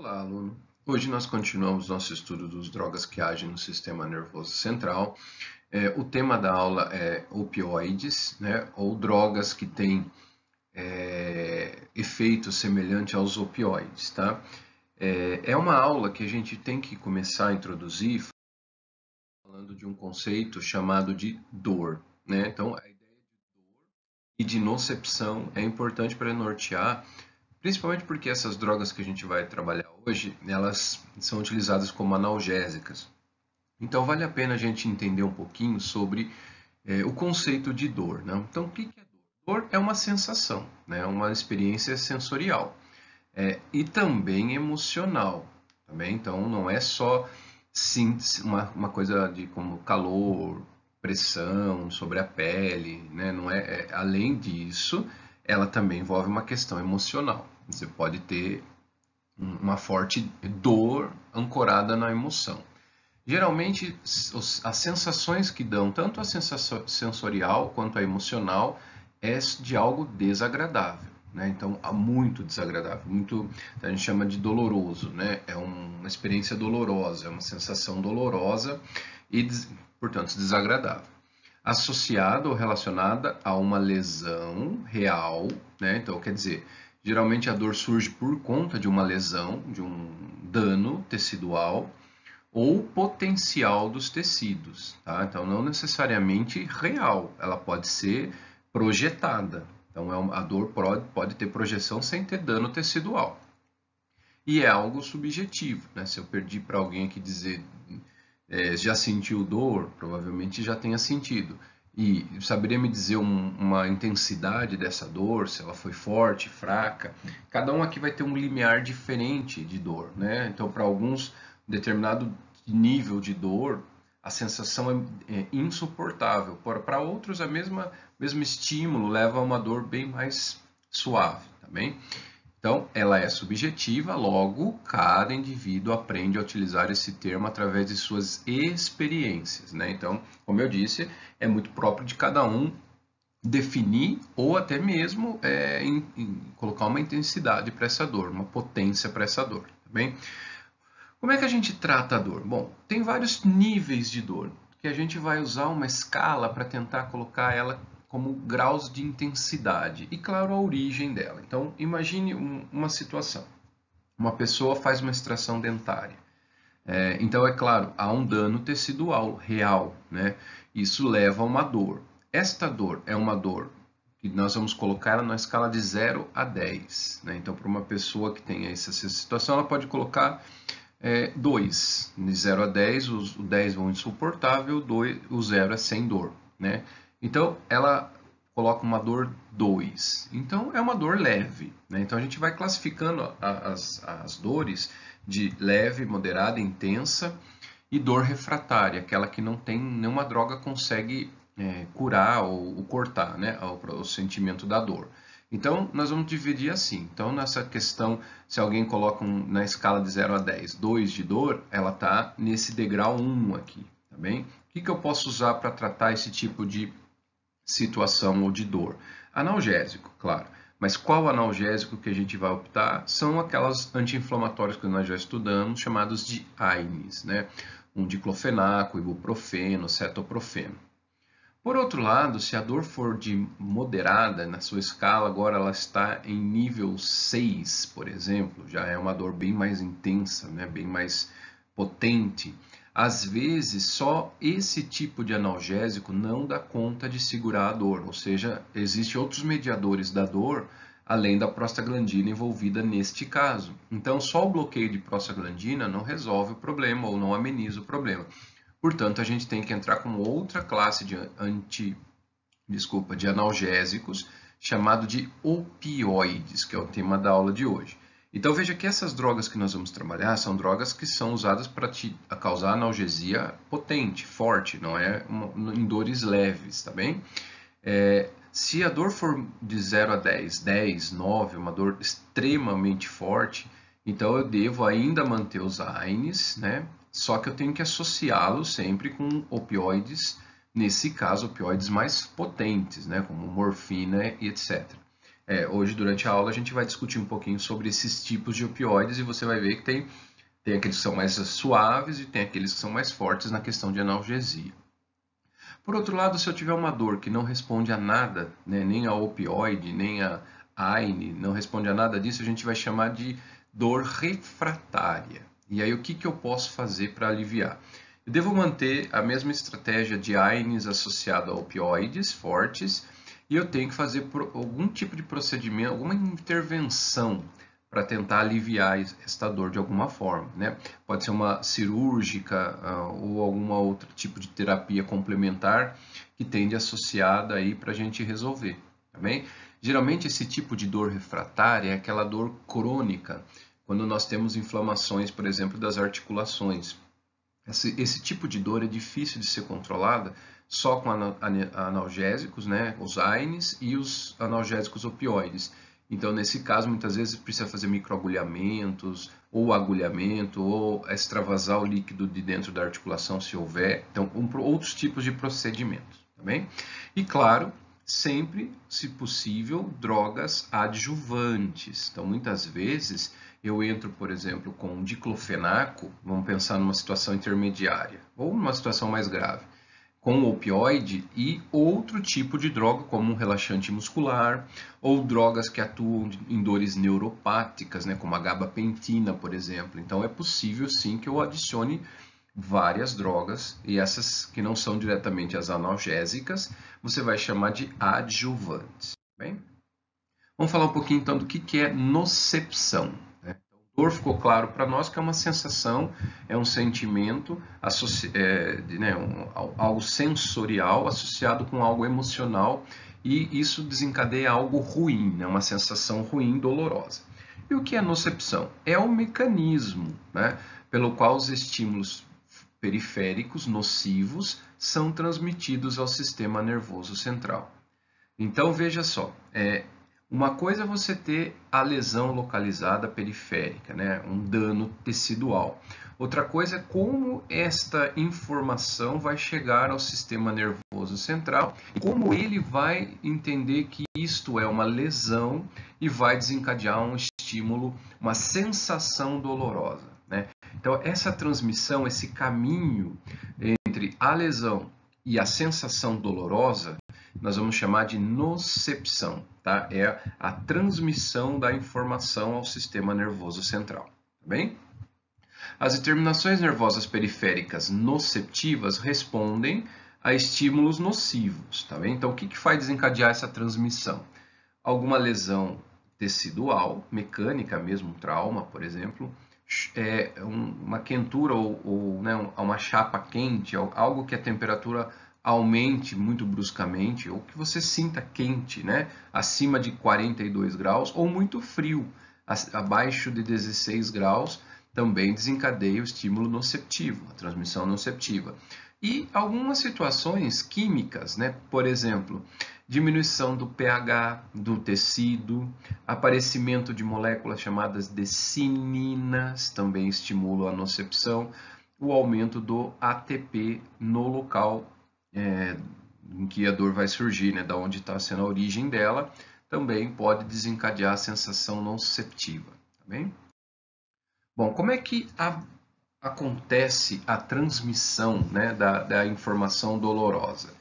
Olá, aluno. Hoje nós continuamos nosso estudo dos drogas que agem no sistema nervoso central. O tema da aula é opioides, né, ou drogas que têm efeito semelhante aos opioides, tá? É uma aula que a gente tem que começar a introduzir falando de um conceito chamado de dor, né? Então, a ideia de dor e de nocepção é importante para nortear. Principalmente porque essas drogas que a gente vai trabalhar hoje, elas são utilizadas como analgésicas. Então vale a pena a gente entender um pouquinho sobre o conceito de dor, né? Então o que é dor? Dor é uma sensação, né? Uma experiência sensorial e também emocional. Também. Então não é só sim, uma coisa de como calor, pressão sobre a pele, né? Não além disso, ela também envolve uma questão emocional. Você pode ter uma forte dor ancorada na emoção. Geralmente, as sensações que dão, tanto a sensação sensorial quanto a emocional, é de algo desagradável, né? Então, muito desagradável, muito, a gente chama de doloroso, né? É uma experiência dolorosa, é uma sensação dolorosa e, portanto, desagradável. Associada ou relacionada a uma lesão real, né? Então, quer dizer, geralmente a dor surge por conta de uma lesão, de um dano tecidual ou potencial dos tecidos, tá? Então, não necessariamente real, ela pode ser projetada. Então, a dor pode ter projeção sem ter dano tecidual. E é algo subjetivo, né? Se eu perdi para alguém aqui dizer já sentiu dor, provavelmente já tenha sentido. E saberia me dizer uma intensidade dessa dor, se ela foi forte, fraca. Cada um aqui vai ter um limiar diferente de dor, né? Então, para alguns, determinado nível de dor, a sensação é insuportável. Para outros, mesmo estímulo leva a uma dor bem mais suave, tá bem? Então, ela é subjetiva, logo, cada indivíduo aprende a utilizar esse termo através de suas experiências, né? Então, como eu disse, é muito próprio de cada um definir ou até mesmo colocar uma intensidade para essa dor, uma potência para essa dor, tá bem? Como é que a gente trata a dor? Bom, tem vários níveis de dor, que a gente vai usar uma escala para tentar colocar ela como graus de intensidade e, claro, a origem dela. Então, imagine uma situação. Uma pessoa faz uma extração dentária. Então, é claro, há um dano tecidual real, né? Isso leva a uma dor. Esta dor é uma dor que nós vamos colocar na escala de 0 a 10, né? Então, para uma pessoa que tem essa situação, ela pode colocar 2. De 0 a 10, o 10 é um insuportável, o 0 é sem dor, né? Então, ela coloca uma dor 2. Então, é uma dor leve, né? Então, a gente vai classificando as dores de leve, moderada, intensa e dor refratária, aquela que não tem nenhuma droga consegue curar ou cortar, né, o sentimento da dor. Então, nós vamos dividir assim. Então, nessa questão, se alguém coloca na escala de 0 a 10, 2 de dor, ela está nesse degrau 1 aqui, tá bem? O que eu posso usar para tratar esse tipo de situação ou de dor? Analgésico, claro. Mas qual analgésico que a gente vai optar? São aquelas anti-inflamatórias que nós já estudamos, chamados de AINES, né? Um diclofenaco, ibuprofeno, cetoprofeno. Por outro lado, se a dor for de moderada, na sua escala agora ela está em nível 6, por exemplo, já é uma dor bem mais intensa, né? Bem mais potente. Às vezes, só esse tipo de analgésico não dá conta de segurar a dor, ou seja, existem outros mediadores da dor, além da prostaglandina envolvida neste caso. Então, só o bloqueio de prostaglandina não resolve o problema ou não ameniza o problema. Portanto, a gente tem que entrar com outra classe de analgésicos, chamado de opioides, que é o tema da aula de hoje. Então veja que essas drogas que nós vamos trabalhar são drogas que são usadas para causar analgesia potente, forte, não é em dores leves, tá bem? Se a dor for de 0 a 10, 10, 9, uma dor extremamente forte, então eu devo ainda manter os AINES, né? Só que eu tenho que associá-los sempre com opioides, nesse caso opioides mais potentes, né? Como morfina e etc. Hoje, durante a aula, a gente vai discutir um pouquinho sobre esses tipos de opioides e você vai ver que tem aqueles que são mais suaves e tem aqueles que são mais fortes na questão de analgesia. Por outro lado, se eu tiver uma dor que não responde a nada, né, nem a opioide, nem a AINE, não responde a nada disso, a gente vai chamar de dor refratária. E aí, o que eu posso fazer para aliviar? Eu devo manter a mesma estratégia de AINES associado a opioides fortes e eu tenho que fazer algum tipo de procedimento, alguma intervenção para tentar aliviar esta dor de alguma forma, né? Pode ser uma cirúrgica ou alguma outro tipo de terapia complementar que tende associada aí para a gente resolver, tá bem? Geralmente esse tipo de dor refratária é aquela dor crônica, quando nós temos inflamações, por exemplo, das articulações. Esse tipo de dor é difícil de ser controlada só com analgésicos, né? Os AINES e os analgésicos opioides. Então, nesse caso, muitas vezes precisa fazer microagulhamentos, ou agulhamento, ou extravasar o líquido de dentro da articulação, se houver. Então, outros tipos de procedimentos, tá bem? E, claro, sempre, se possível, drogas adjuvantes. Então, muitas vezes, eu entro, por exemplo, com diclofenaco, vamos pensar numa situação intermediária, ou numa situação mais grave, com opioide e outro tipo de droga, como um relaxante muscular, ou drogas que atuam em dores neuropáticas, né, como a gabapentina, por exemplo. Então, é possível, sim, que eu adicione várias drogas, e essas que não são diretamente as analgésicas, você vai chamar de adjuvantes. Bem? Vamos falar um pouquinho, então, do que é nocepção. Dor ficou claro para nós que é uma sensação, é um sentimento, algo sensorial associado com algo emocional e isso desencadeia algo ruim, né? Uma sensação ruim, dolorosa. E o que é nocepção? É um mecanismo, né, pelo qual os estímulos periféricos nocivos são transmitidos ao sistema nervoso central. Então veja só, uma coisa é você ter a lesão localizada periférica, né? Um dano tecidual. Outra coisa é como esta informação vai chegar ao sistema nervoso central e como ele vai entender que isto é uma lesão e vai desencadear um estímulo, uma sensação dolorosa, né? Então, essa transmissão, esse caminho entre a lesão e a sensação dolorosa, nós vamos chamar de nocepção, tá? É a transmissão da informação ao sistema nervoso central, tá bem? As terminações nervosas periféricas noceptivas respondem a estímulos nocivos, tá bem? Então, o que faz desencadear essa transmissão? Alguma lesão tecidual, mecânica mesmo, um trauma, por exemplo, uma quentura ou né, uma chapa quente, algo que a temperatura aumente muito bruscamente, ou que você sinta quente, né, acima de 42 graus, ou muito frio, abaixo de 16 graus, também desencadeia o estímulo noceptivo, a transmissão noceptiva. E algumas situações químicas, né, por exemplo, diminuição do pH do tecido, aparecimento de moléculas chamadas de cininas, também estimulam a nocepção, o aumento do ATP no local em que a dor vai surgir, né, da onde está sendo a origem dela, também pode desencadear a sensação noceptiva, tá bem? Bom, como é que acontece a transmissão, né, da informação dolorosa?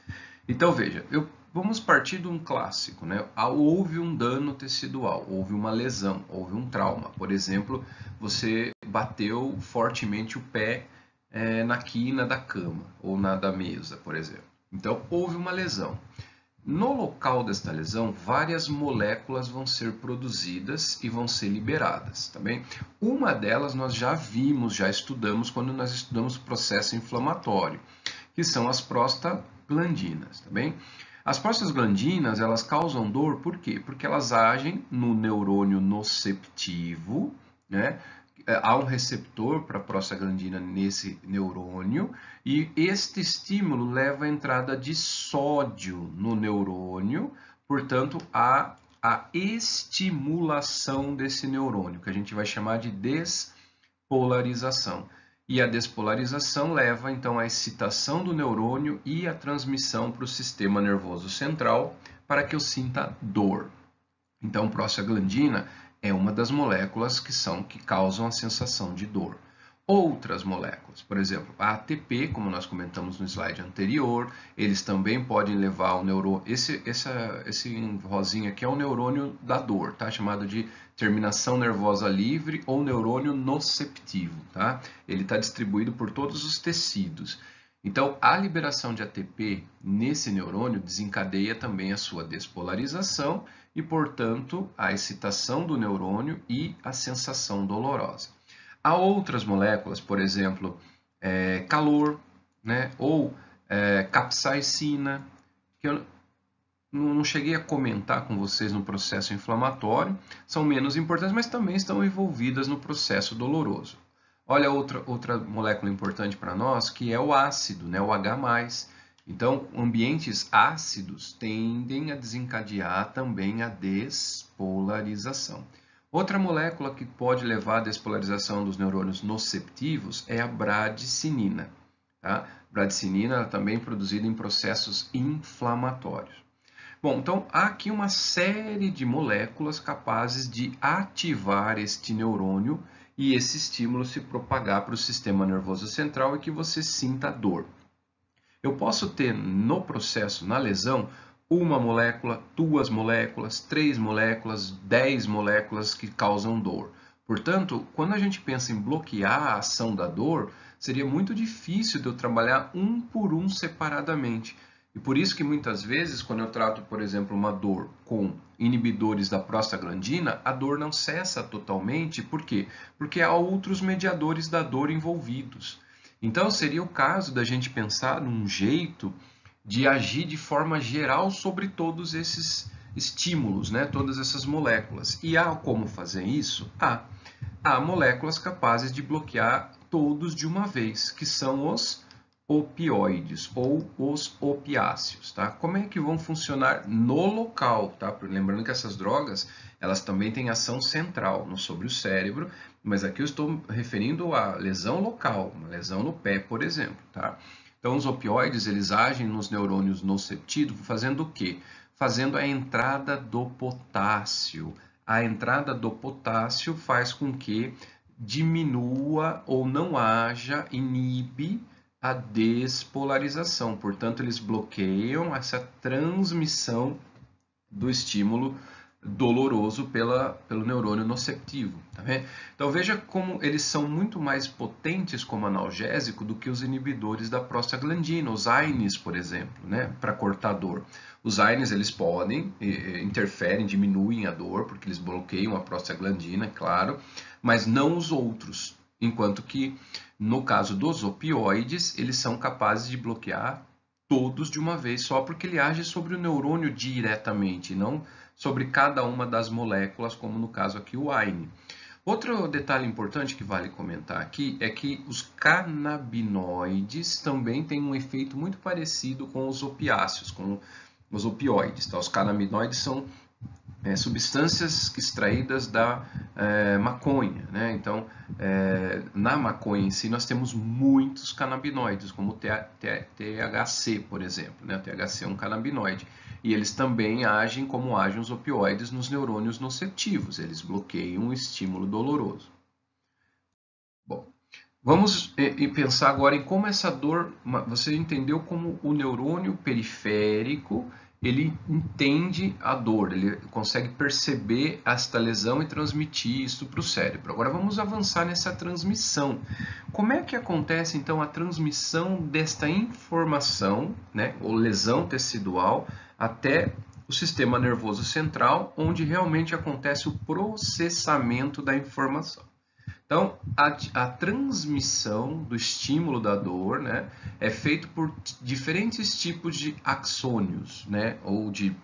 Então, veja, vamos partir de um clássico, né? Houve um dano tecidual, houve uma lesão, houve um trauma. Por exemplo, você bateu fortemente o pé na quina da cama ou da mesa, por exemplo. Então, houve uma lesão. No local desta lesão, várias moléculas vão ser produzidas e vão ser liberadas, tá bem? Uma delas nós já vimos, já estudamos quando nós estudamos o processo inflamatório, que são as prostaglandinas, tá bem? As prostaglandinas, elas causam dor por quê? Porque elas agem no neurônio noceptivo, né? Há um receptor para a prostaglandina nesse neurônio e este estímulo leva à entrada de sódio no neurônio, portanto, há a estimulação desse neurônio, que a gente vai chamar de despolarização. E a despolarização leva, então, à excitação do neurônio e à transmissão para o sistema nervoso central para que eu sinta dor. Então, prostaglandina é uma das moléculas que causam a sensação de dor. Outras moléculas, por exemplo, a ATP, como nós comentamos no slide anterior, eles também podem levar o neurônio. Esse rosinho aqui é o neurônio da dor, tá? Chamado de terminação nervosa livre ou neurônio noceptivo, tá? Ele está distribuído por todos os tecidos. Então, a liberação de ATP nesse neurônio desencadeia também a sua despolarização e, portanto, a excitação do neurônio e a sensação dolorosa. Há outras moléculas, por exemplo, calor, né? Ou capsaicina, que eu não cheguei a comentar com vocês no processo inflamatório, são menos importantes, mas também estão envolvidas no processo doloroso. Olha outra molécula importante para nós, que é o ácido, né? O H+. Então, ambientes ácidos tendem a desencadear também a despolarização. Outra molécula que pode levar à despolarização dos neurônios noceptivos é a bradicinina. Tá? Bradicinina é também produzida em processos inflamatórios. Bom, então há aqui uma série de moléculas capazes de ativar este neurônio e esse estímulo se propagar para o sistema nervoso central e que você sinta dor. Eu posso ter no processo, na lesão, uma molécula, 2 moléculas, 3 moléculas, 10 moléculas que causam dor. Portanto, quando a gente pensa em bloquear a ação da dor, seria muito difícil de eu trabalhar um por um separadamente. E por isso que muitas vezes, quando eu trato, por exemplo, uma dor com inibidores da prostaglandina, a dor não cessa totalmente. Por quê? Porque há outros mediadores da dor envolvidos. Então, seria o caso da gente pensar num jeito de agir de forma geral sobre todos esses estímulos, né? Todas essas moléculas. E há como fazer isso? Há moléculas capazes de bloquear todos de uma vez, que são os opioides ou os opiáceos, tá? Como é que vão funcionar no local, tá? Lembrando que essas drogas, elas também têm ação central sobre o cérebro, mas aqui eu estou referindo a lesão local, uma lesão no pé, por exemplo, tá? Então, os opioides, eles agem nos neurônios noceptivos, fazendo o quê? Fazendo a entrada do potássio. A entrada do potássio faz com que diminua ou não haja, inibe a despolarização. Portanto, eles bloqueiam essa transmissão do estímulo doloroso pelo neurônio noceptivo. Tá vendo? Então veja como eles são muito mais potentes como analgésico do que os inibidores da prostaglandina, os AINES, por exemplo, né, para cortar dor. Os AINES eles podem, interferem, diminuem a dor, porque eles bloqueiam a prostaglandina, claro, mas não os outros. Enquanto que, no caso dos opioides, eles são capazes de bloquear todos de uma vez, só porque ele age sobre o neurônio diretamente, não sobre cada uma das moléculas, como no caso aqui o AINE. Outro detalhe importante que vale comentar aqui é que os canabinoides também têm um efeito muito parecido com os opiáceos, com os opioides. Tá? Os canabinoides são substâncias extraídas da maconha, né? Então, na maconha em si, nós temos muitos canabinoides, como o THC, por exemplo, né? O THC é um canabinoide. E eles também agem como agem os opioides nos neurônios noceptivos. Eles bloqueiam o estímulo doloroso. Bom, vamos pensar agora em como essa dor... Você entendeu como o neurônio periférico ele entende a dor, ele consegue perceber esta lesão e transmitir isso para o cérebro. Agora vamos avançar nessa transmissão. Como é que acontece então a transmissão desta informação, né, ou lesão tecidual, até o sistema nervoso central, onde realmente acontece o processamento da informação? Então, a transmissão do estímulo da dor, né, é feito por diferentes tipos de axônios, né, ou de,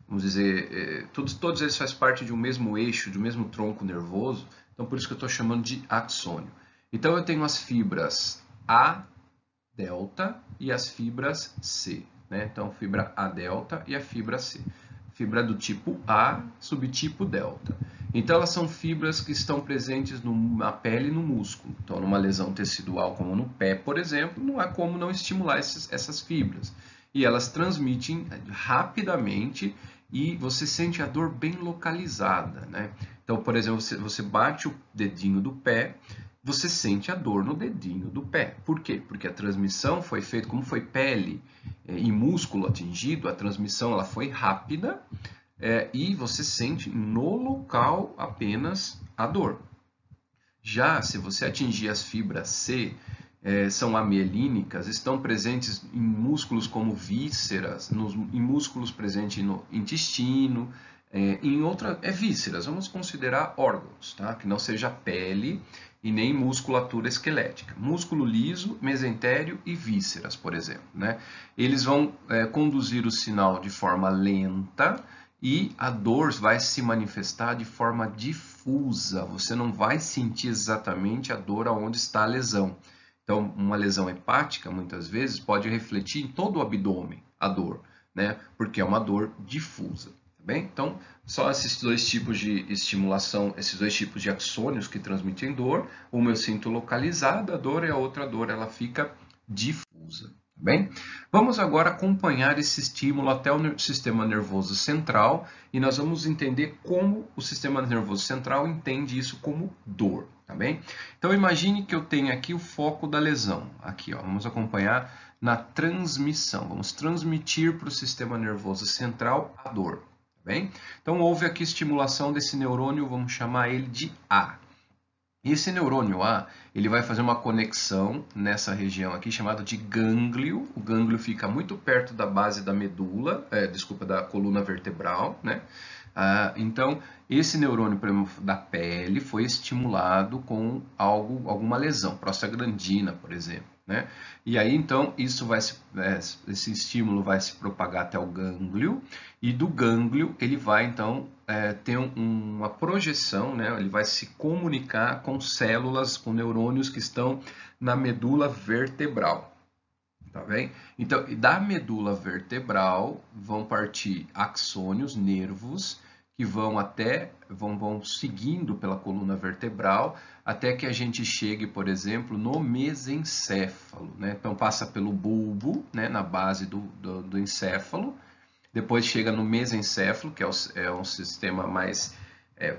vamos dizer, todos eles fazem parte de um mesmo eixo, de um mesmo tronco nervoso, então por isso que eu estou chamando de axônio. Então, eu tenho as fibras A delta e as fibras C, né? Então, fibra A delta e a fibra C. Fibra do tipo A, subtipo delta. Então, elas são fibras que estão presentes na pele e no músculo. Então, numa lesão tecidual, como no pé, por exemplo, não há como não estimular essas fibras. E elas transmitem rapidamente e você sente a dor bem localizada, né? Então, por exemplo, você bate o dedinho do pé, você sente a dor no dedinho do pé. Por quê? Porque a transmissão foi feita, como foi pele e músculo atingido, a transmissão ela foi rápida e você sente no local apenas a dor. Já se você atingir as fibras C, são amielínicas, estão presentes em músculos como vísceras, em músculos presentes no intestino, vísceras, vamos considerar órgãos, tá? Que não seja pele e nem musculatura esquelética. Músculo liso, mesentério e vísceras, por exemplo, né? Eles vão conduzir o sinal de forma lenta e a dor vai se manifestar de forma difusa. Você não vai sentir exatamente a dor aonde está a lesão. Então, uma lesão hepática, muitas vezes, pode refletir em todo o abdômen, a dor, né? Porque é uma dor difusa. Bem? Então, só esses dois tipos de estimulação, esses dois tipos de axônios que transmitem dor. Uma eu sinto localizada a dor e a outra dor ela fica difusa. Bem? Vamos agora acompanhar esse estímulo até o sistema nervoso central e nós vamos entender como o sistema nervoso central entende isso como dor. Tá bem? Então, imagine que eu tenho aqui o foco da lesão. Aqui, ó, vamos acompanhar na transmissão. Vamos transmitir para o sistema nervoso central a dor. Bem? Então, houve aqui estimulação desse neurônio, vamos chamar ele de A. Esse neurônio A, ele vai fazer uma conexão nessa região aqui, chamada de gânglio. O gânglio fica muito perto da base da medula, da coluna vertebral, né? Então, esse neurônio da pele foi estimulado com alguma lesão, prostaglandina, por exemplo. Né? E aí, então, esse estímulo vai se propagar até o gânglio, e do gânglio ele vai, então, ter uma projeção, né? Ele vai se comunicar com células, com neurônios que estão na medula vertebral. Tá bem? Então, da medula vertebral vão partir axônios, nervos, que vão seguindo pela coluna vertebral até que a gente chegue, por exemplo, no mesencéfalo, né? Então passa pelo bulbo, né? Na base do encéfalo, depois chega no mesencéfalo, que é um sistema mais...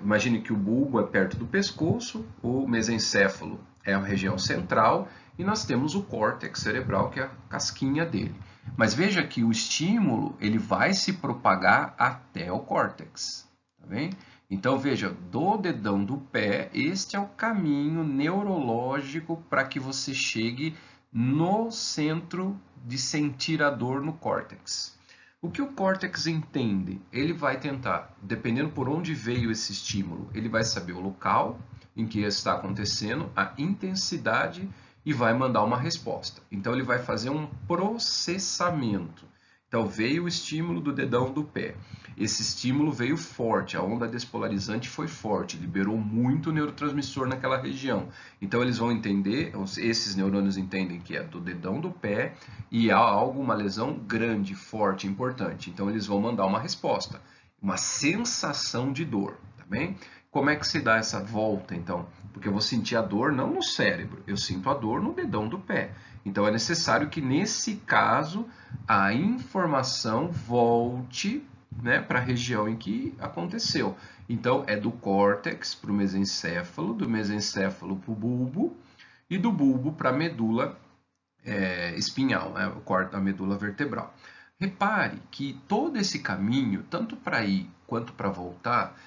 imagine que o bulbo é perto do pescoço, o mesencéfalo é a região central e nós temos o córtex cerebral, que é a casquinha dele. Mas veja que o estímulo ele vai se propagar até o córtex, tá bem? Então veja, do dedão do pé, este é o caminho neurológico para que você chegue no centro de sentir a dor no córtex. O que o córtex entende? Ele vai tentar, dependendo por onde veio esse estímulo, ele vai saber o local em que está acontecendo, a intensidade e vai mandar uma resposta. Então ele vai fazer um processamento. Então veio o estímulo do dedão do pé. Esse estímulo veio forte, a onda despolarizante foi forte, liberou muito neurotransmissor naquela região. Então eles vão entender, esses neurônios entendem que é do dedão do pé e há alguma lesão grande, forte, importante. Então eles vão mandar uma resposta, uma sensação de dor, tá bem? Como é que se dá essa volta, então? Porque eu vou sentir a dor não no cérebro, eu sinto a dor no dedão do pé. Então é necessário que, nesse caso, a informação volte, né, para a região em que aconteceu. Então é do córtex para o mesencéfalo, do mesencéfalo para o bulbo e do bulbo para a medula espinhal, né, a medula vertebral. Repare que todo esse caminho, tanto para ir quanto para voltar,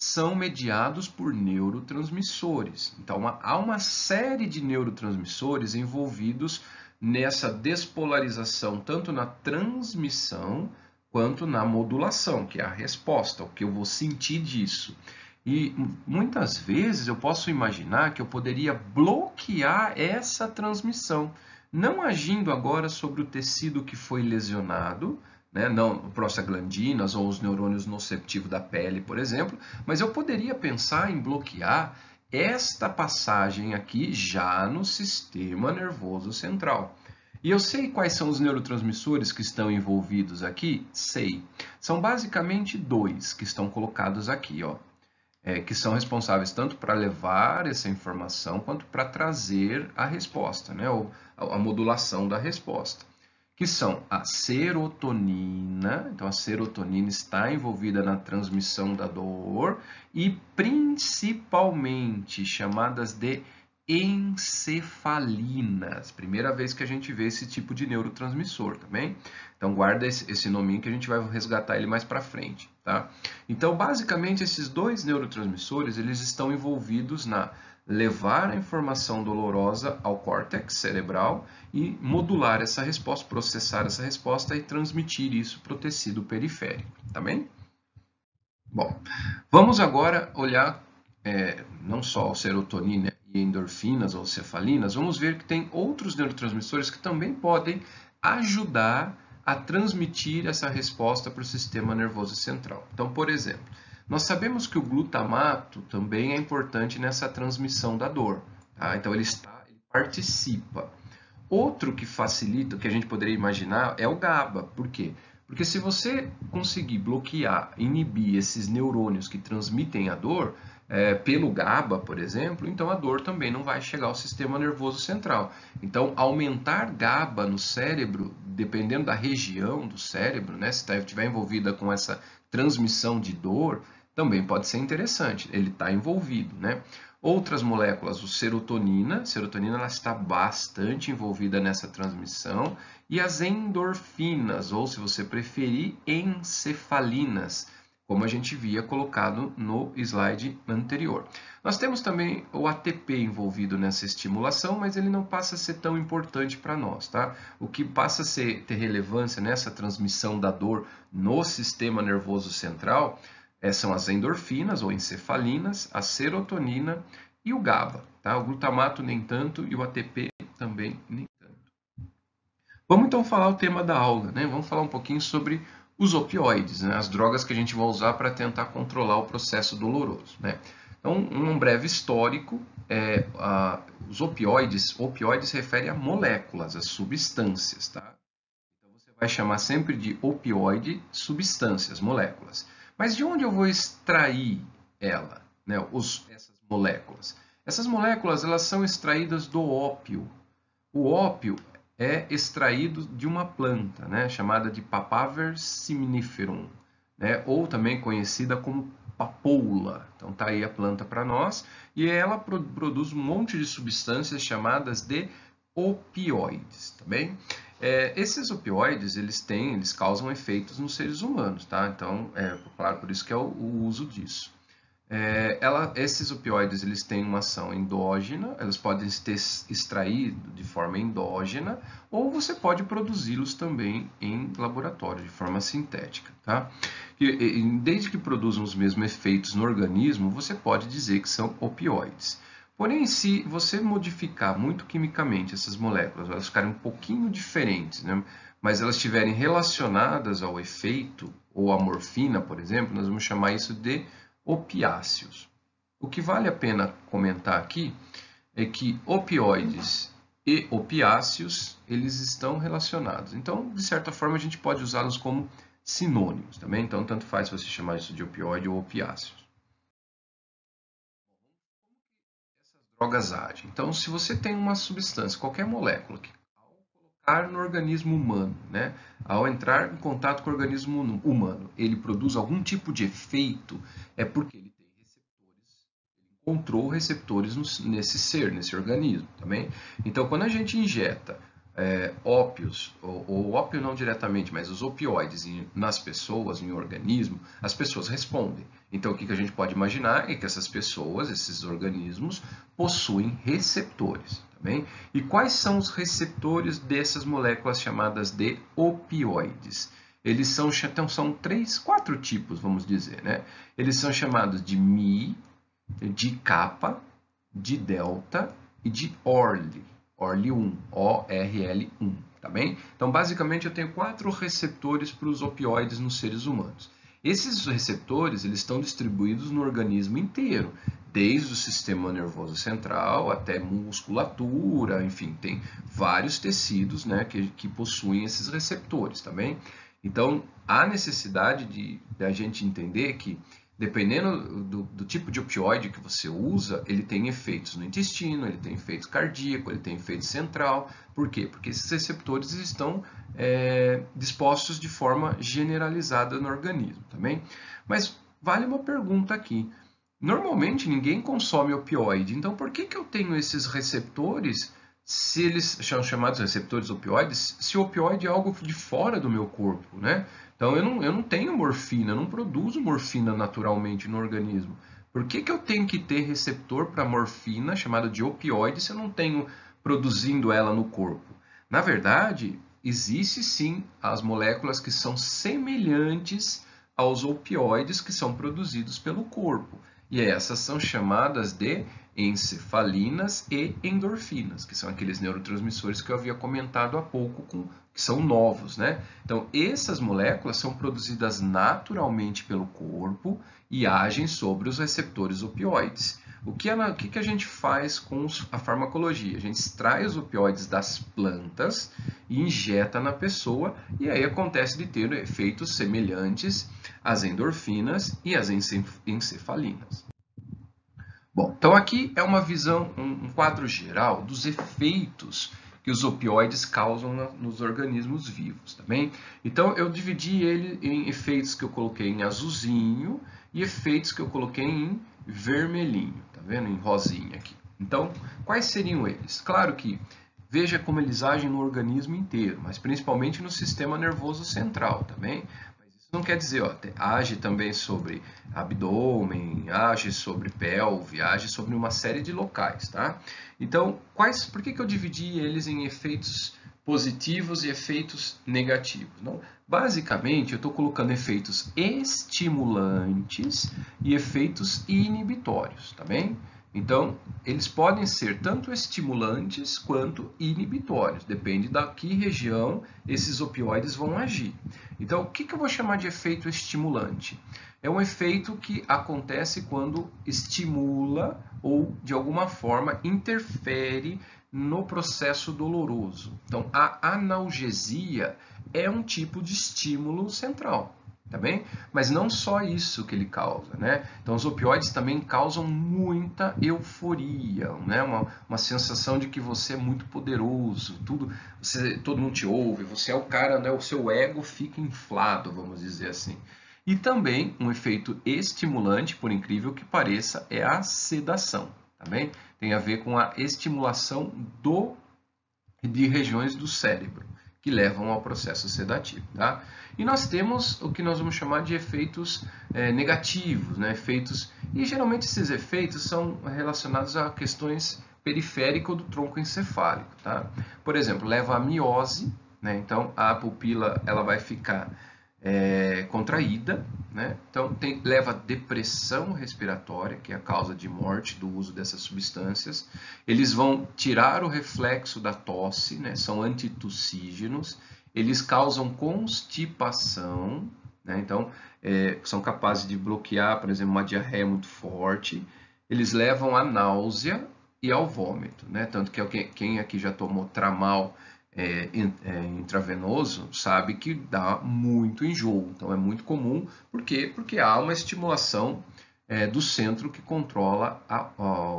são mediados por neurotransmissores. Então, há uma série de neurotransmissores envolvidos nessa despolarização, tanto na transmissão quanto na modulação, que é a resposta, o que eu vou sentir disso. E muitas vezes eu posso imaginar que eu poderia bloquear essa transmissão, não agindo agora sobre o tecido que foi lesionado, né? Não prostaglandinas ou os neurônios nociceptivos da pele, por exemplo, mas eu poderia pensar em bloquear esta passagem aqui já no sistema nervoso central. E eu sei quais são os neurotransmissores que estão envolvidos aqui? Sei. São basicamente dois que estão colocados aqui, ó, que são responsáveis tanto para levar essa informação quanto para trazer a resposta, né? Ou a modulação da resposta, que são a serotonina, então a serotonina está envolvida na transmissão da dor, e principalmente chamadas de encefalinas. Primeira vez que a gente vê esse tipo de neurotransmissor, tá bem? Então guarda esse nominho que a gente vai resgatar ele mais para frente, tá? Então basicamente esses dois neurotransmissores, eles estão envolvidos na levar a informação dolorosa ao córtex cerebral e modular essa resposta, processar essa resposta e transmitir isso para o tecido periférico, tá bem? Bom, vamos agora olhar não só a serotonina e endorfinas ou cefalinas, vamos ver que tem outros neurotransmissores que também podem ajudar a transmitir essa resposta para o sistema nervoso central. Então, por exemplo, nós sabemos que o glutamato também é importante nessa transmissão da dor, tá? Então ele participa. Outro que facilita, que a gente poderia imaginar, é o GABA. Por quê? Porque se você conseguir bloquear, inibir esses neurônios que transmitem a dor, pelo GABA, por exemplo, então a dor também não vai chegar ao sistema nervoso central. Então, aumentar GABA no cérebro, dependendo da região do cérebro, né, se estiver envolvida com essa transmissão de dor, também pode ser interessante, ele está envolvido, né? Outras moléculas, a serotonina ela está bastante envolvida nessa transmissão, e as endorfinas, ou se você preferir, encefalinas, como a gente via colocado no slide anterior. Nós temos também o ATP envolvido nessa estimulação, mas ele não passa a ser tão importante para nós, tá? O que passa a ter relevância nessa transmissão da dor no sistema nervoso central são as endorfinas ou encefalinas, a serotonina e o GABA, tá? O glutamato nem tanto e o ATP também nem tanto. Vamos então falar o tema da aula, né? Vamos falar um pouquinho sobre os opioides, né? As drogas que a gente vai usar para tentar controlar o processo doloroso, né? Então, um breve histórico, os opioides refere a moléculas, a substâncias, tá? Então, você vai chamar sempre de opioide substâncias, moléculas. Mas de onde eu vou extrair ela, né? Essas moléculas? Essas moléculas elas são extraídas do ópio. O ópio é extraído de uma planta, né, chamada de Papaver simniferum, né, ou também conhecida como papoula. Então tá aí a planta para nós, e ela produz um monte de substâncias chamadas de opioides, tá bem? Esses opioides, eles causam efeitos nos seres humanos, tá? Então, claro, por isso que é o uso disso. Esses opioides eles têm uma ação endógena, eles podem ser extraídos de forma endógena, ou você pode produzi-los também em laboratório, de forma sintética. Tá? Desde que produzam os mesmos efeitos no organismo, você pode dizer que são opioides. Porém, se você modificar muito quimicamente essas moléculas, elas ficarem um pouquinho diferentes, né? Mas elas estiverem relacionadas ao efeito, ou à morfina, por exemplo, nós vamos chamar isso de opiáceos. O que vale a pena comentar aqui é que opioides e opiáceos, eles estão relacionados. Então, de certa forma, a gente pode usá-los como sinônimos também. Então, tanto faz você chamar isso de opioide ou opiáceos. Essas drogas agem. Então, se você tem uma substância, qualquer molécula, que ao colocar no organismo humano, né, ao entrar em contato com o organismo humano, ele produz algum tipo de efeito, é porque ele tem receptores, ele encontrou receptores nesse organismo, também. Então, quando a gente injeta ópios, ou ópio não diretamente, mas os opioides nas pessoas, em organismo, as pessoas respondem. Então, o que a gente pode imaginar é que essas pessoas, esses organismos, possuem receptores. Tá bem? E quais são os receptores dessas moléculas chamadas de opioides? Eles são 4 tipos, vamos dizer, né? Eles são chamados de Mi, de Kappa, de Delta e de Orly. ORL1, ORL1, tá bem? Então, basicamente, eu tenho 4 receptores para os opioides nos seres humanos. Esses receptores, eles estão distribuídos no organismo inteiro, desde o sistema nervoso central até musculatura, enfim, tem vários tecidos, né, que possuem esses receptores, tá bem? Então, há necessidade de a gente entender que dependendo do tipo de opioide que você usa, ele tem efeitos no intestino, ele tem efeito cardíaco, ele tem efeito central. Por quê? Porque esses receptores estão dispostos de forma generalizada no organismo, tá bem? Mas vale uma pergunta aqui. Normalmente ninguém consome opioide, então por que eu tenho esses receptores, se eles são chamados receptores opioides, se o opioide é algo de fora do meu corpo, né? Então eu não tenho morfina, eu não produzo morfina naturalmente no organismo. Por que eu tenho que ter receptor para morfina, chamada de opioide, se eu não tenho produzindo ela no corpo? Na verdade, existe sim as moléculas que são semelhantes aos opioides que são produzidos pelo corpo. E essas são chamadas de encefalinas e endorfinas, que são aqueles neurotransmissores que eu havia comentado há pouco, que são novos, né? Então, essas moléculas são produzidas naturalmente pelo corpo e agem sobre os receptores opioides. O que a gente faz com a farmacologia? A gente extrai os opioides das plantas e injeta na pessoa, e aí acontece de ter efeitos semelhantes às endorfinas e às encefalinas. Bom, então aqui é uma visão, um quadro geral dos efeitos que os opioides causam nos organismos vivos, tá bem? Então eu dividi ele em efeitos que eu coloquei em azulzinho e efeitos que eu coloquei em vermelhinho, tá vendo? Em rosinha aqui. Então, quais seriam eles? Claro que veja como eles agem no organismo inteiro, mas principalmente no sistema nervoso central, tá bem? Isso não quer dizer, ó, age também sobre abdômen, age sobre pelve, age sobre uma série de locais, tá? Então, por que eu dividi eles em efeitos positivos e efeitos negativos? Não? Basicamente, eu estou colocando efeitos estimulantes e efeitos inibitórios, tá bem? Então, eles podem ser tanto estimulantes quanto inibitórios, depende da que região esses opioides vão agir. Então, o que eu vou chamar de efeito estimulante? É um efeito que acontece quando estimula ou, de alguma forma, interfere no processo doloroso. Então, a analgesia é um tipo de estímulo central. Tá bem? Mas não só isso que ele causa, né? Então os opioides também causam muita euforia, né? Uma sensação de que você é muito poderoso, todo mundo te ouve, você é o cara, né? O seu ego fica inflado, vamos dizer assim. E também um efeito estimulante, por incrível que pareça, é a sedação, tá bem? Tem a ver com a estimulação de regiões do cérebro que levam ao processo sedativo, tá? E nós temos o que nós vamos chamar de efeitos negativos, né? E geralmente esses efeitos são relacionados a questões periféricas do tronco encefálico, tá? Por exemplo, leva à miose, né? Então a pupila ela vai ficar contraída, né? Então leva a depressão respiratória, que é a causa de morte do uso dessas substâncias. Eles vão tirar o reflexo da tosse, né? São antitussígenos. Eles causam constipação, né? Então são capazes de bloquear, por exemplo, uma diarreia muito forte. Eles levam à náusea e ao vômito, né? Tanto que quem aqui já tomou Tramal intravenoso sabe que dá muito enjoo. Então é muito comum. Por quê? Porque há uma estimulação do centro que controla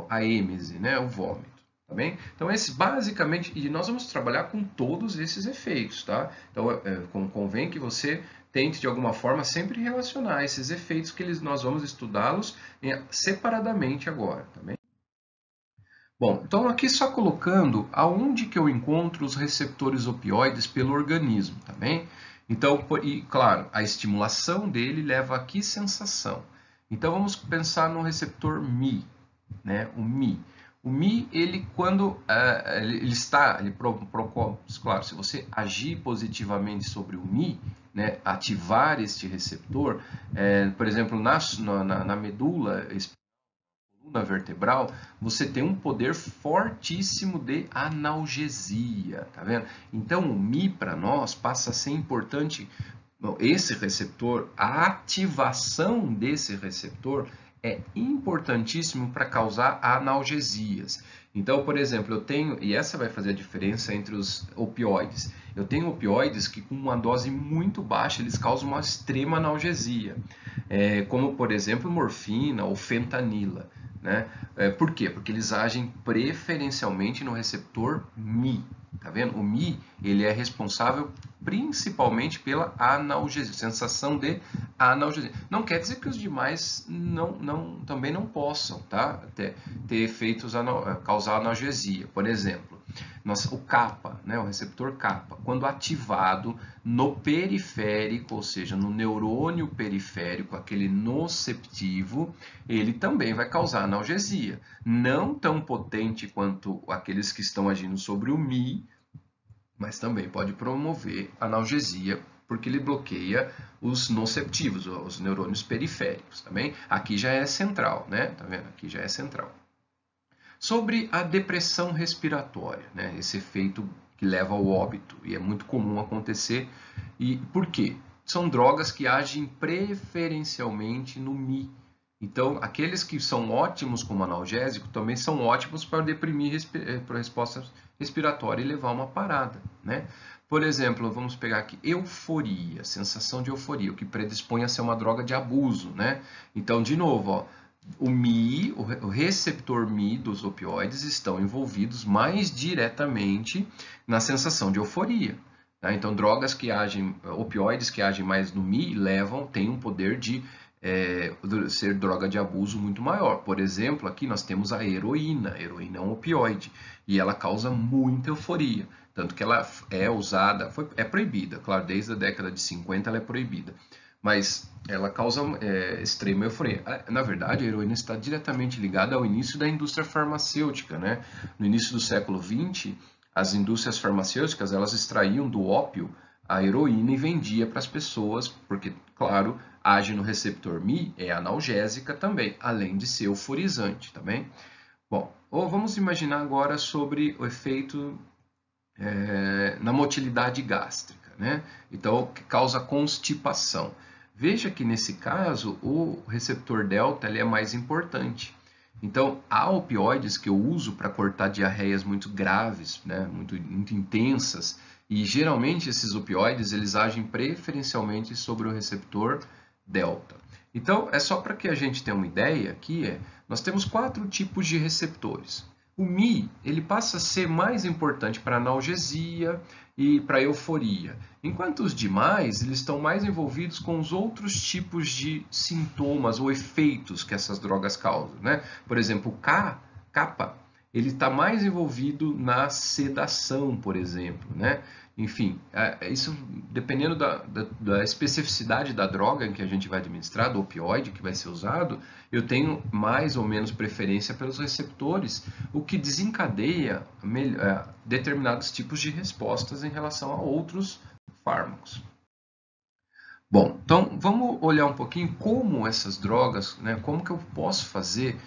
a êmese, né? O vômito. Tá bem? Então, basicamente, e nós vamos trabalhar com todos esses efeitos, tá? Então, convém que você tente, de alguma forma, sempre relacionar esses efeitos que nós vamos estudá-los separadamente agora, tá bem? Bom, então aqui só colocando aonde que eu encontro os receptores opioides pelo organismo, tá bem? Então, e claro, a estimulação dele leva a que sensação? Então, vamos pensar no receptor Mi, né? O Mi. O Mi, ele quando claro, se você agir positivamente sobre o Mi, né, ativar este receptor, por exemplo, na medula coluna vertebral, você tem um poder fortíssimo de analgesia, tá vendo? Então, o Mi para nós passa a ser importante, esse receptor, a ativação desse receptor é importantíssimo para causar analgesias. Então, por exemplo, eu tenho, e essa vai fazer a diferença entre os opioides. Eu tenho opioides que com uma dose muito baixa eles causam uma extrema analgesia, como por exemplo morfina ou fentanila, né? Por quê? Porque eles agem preferencialmente no receptor Mi. Tá vendo? O Mi, ele é responsável principalmente pela analgesia, sensação de analgesia. Não quer dizer que os demais também não possam, tá? ter efeitos, causar analgesia. Por exemplo, o kappa, né? O receptor kappa, quando ativado no periférico, ou seja, no neurônio periférico, aquele noceptivo, ele também vai causar analgesia. Não tão potente quanto aqueles que estão agindo sobre o Mi, mas também pode promover analgesia, porque ele bloqueia os noceptivos, os neurônios periféricos, também. Aqui já é central, né? Tá vendo? Aqui já é central. Sobre a depressão respiratória, né? Esse efeito que leva ao óbito, e é muito comum acontecer. E por quê? São drogas que agem preferencialmente no Mi. Então, aqueles que são ótimos como analgésico também são ótimos para deprimir a resposta respiratória e levar uma parada, né? Por exemplo, vamos pegar aqui euforia, sensação de euforia, o que predispõe a ser uma droga de abuso, né? Então, de novo, ó, o Mi, o receptor Mi dos opioides estão envolvidos mais diretamente na sensação de euforia. Tá? Então, drogas que agem, opioides que agem mais no Mi têm um poder de ser droga de abuso muito maior. Por exemplo, aqui nós temos a heroína. A heroína é um opioide e ela causa muita euforia. Tanto que ela é usada, é proibida, claro, desde a década de 50 ela é proibida. Mas ela causa extrema euforia. Na verdade, a heroína está diretamente ligada ao início da indústria farmacêutica, né? No início do século XX, as indústrias farmacêuticas elas extraíam do ópio a heroína e vendia para as pessoas, porque, claro, age no receptor Mi, é analgésica também, além de ser euforizante, tá bem? Bom, vamos imaginar agora sobre o efeito na motilidade gástrica, né? Então, que causa constipação. Veja que nesse caso o receptor delta ele é mais importante. Então, há opioides que eu uso para cortar diarreias muito graves, né? muito intensas, e geralmente esses opioides eles agem preferencialmente sobre o receptor delta. Então, é só para que a gente tenha uma ideia aqui, nós temos 4 tipos de receptores. O Mi ele passa a ser mais importante para analgesia e para euforia, enquanto os demais eles estão mais envolvidos com os outros tipos de sintomas ou efeitos que essas drogas causam, né? Por exemplo, o kappa ele está mais envolvido na sedação, por exemplo, né? Enfim, isso dependendo da especificidade da droga em que a gente vai administrar, do opioide que vai ser usado, eu tenho mais ou menos preferência pelos receptores, o que desencadeia determinados tipos de respostas em relação a outros fármacos. Bom, então vamos olhar um pouquinho como essas drogas, né, como que eu posso fazer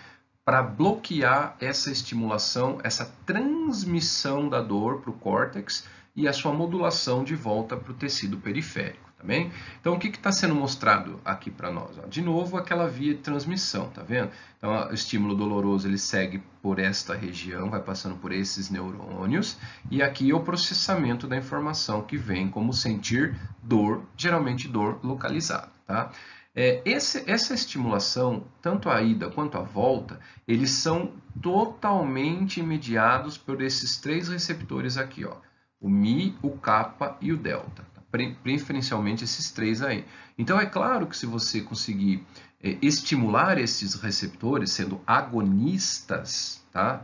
para bloquear essa estimulação, essa transmissão da dor para o córtex e a sua modulação de volta para o tecido periférico, tá bem? Então, o que está sendo mostrado aqui para nós? De novo, aquela via de transmissão, tá vendo? Então, o estímulo doloroso, ele segue por esta região, vai passando por esses neurônios, e aqui é o processamento da informação que vem como sentir dor, geralmente dor localizada, tá? Essa estimulação, tanto a ida quanto a volta, eles são totalmente mediados por esses 3 receptores aqui, ó, o Mi, o kappa e o delta, tá? Preferencialmente esses 3 aí. Então é claro que se você conseguir estimular esses receptores, sendo agonistas, tá?